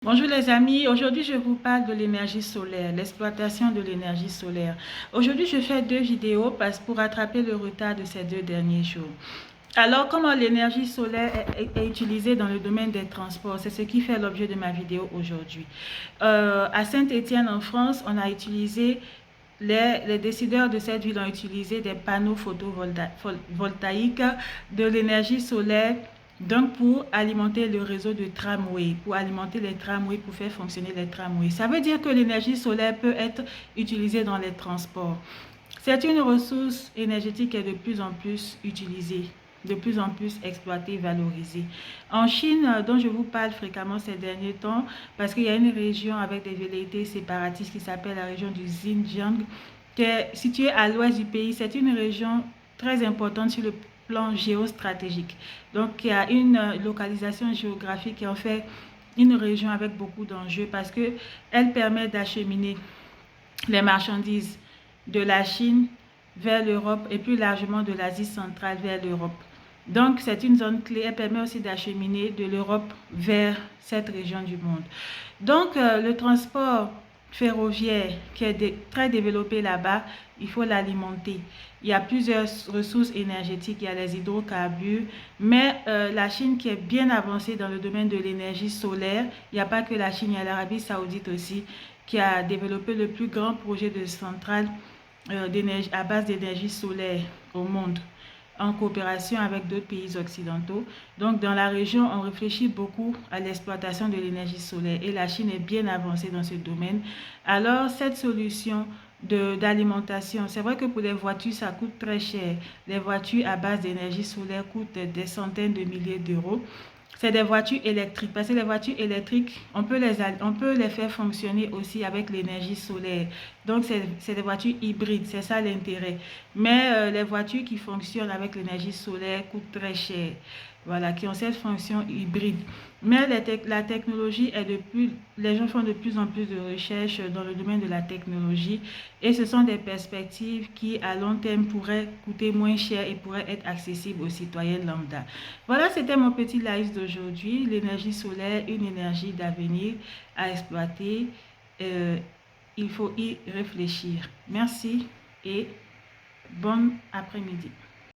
Bonjour les amis, aujourd'hui je vous parle de l'énergie solaire, l'exploitation de l'énergie solaire. Aujourd'hui je fais deux vidéos pour rattraper le retard de ces deux derniers jours. Alors comment l'énergie solaire est utilisée dans le domaine des transports, c'est ce qui fait l'objet de ma vidéo aujourd'hui. À Saint-Étienne en France, on a utilisé les décideurs de cette ville ont utilisé des panneaux photovoltaïques, de l'énergie solaire, donc pour alimenter le réseau de tramway, pour alimenter les tramways, pour faire fonctionner les tramways. Ça veut dire que l'énergie solaire peut être utilisée dans les transports. C'est une ressource énergétique qui est de plus en plus utilisée, de plus en plus exploitée, valorisée. En Chine, dont je vous parle fréquemment ces derniers temps, parce qu'il y a une région avec des velléités séparatistes qui s'appelle la région du Xinjiang, qui est située à l'ouest du pays. C'est une région très importante sur le plan géostratégique. Donc, il y a une localisation géographique qui en fait une région avec beaucoup d'enjeux parce qu'elle permet d'acheminer les marchandises de la Chine vers l'Europe et plus largement de l'Asie centrale vers l'Europe. Donc, c'est une zone clé. Elle permet aussi d'acheminer de l'Europe vers cette région du monde. Donc, le transport ferroviaire qui est très développé là-bas, il faut l'alimenter. Il y a plusieurs ressources énergétiques, il y a les hydrocarbures, mais la Chine qui est bien avancée dans le domaine de l'énergie solaire, il n'y a pas que la Chine, il y a l'Arabie Saoudite aussi, qui a développé le plus grand projet de centrale à base d'énergie solaire au monde, en coopération avec d'autres pays occidentaux. Donc, dans la région, on réfléchit beaucoup à l'exploitation de l'énergie solaire et la Chine est bien avancée dans ce domaine. Alors, cette solution d'alimentation, c'est vrai que pour les voitures, ça coûte très cher. Les voitures à base d'énergie solaire coûtent des centaines de milliers d'euros. C'est des voitures électriques, parce que les voitures électriques, on peut les faire fonctionner aussi avec l'énergie solaire. Donc, c'est des voitures hybrides, c'est ça l'intérêt. Mais les voitures qui fonctionnent avec l'énergie solaire coûtent très cher. Voilà, qui ont cette fonction hybride. Mais la technologie les gens font de plus en plus de recherches dans le domaine de la technologie et ce sont des perspectives qui, à long terme, pourraient coûter moins cher et pourraient être accessibles aux citoyens lambda. Voilà, c'était mon petit live d'aujourd'hui. L'énergie solaire, une énergie d'avenir à exploiter. Il faut y réfléchir. Merci et bon après-midi.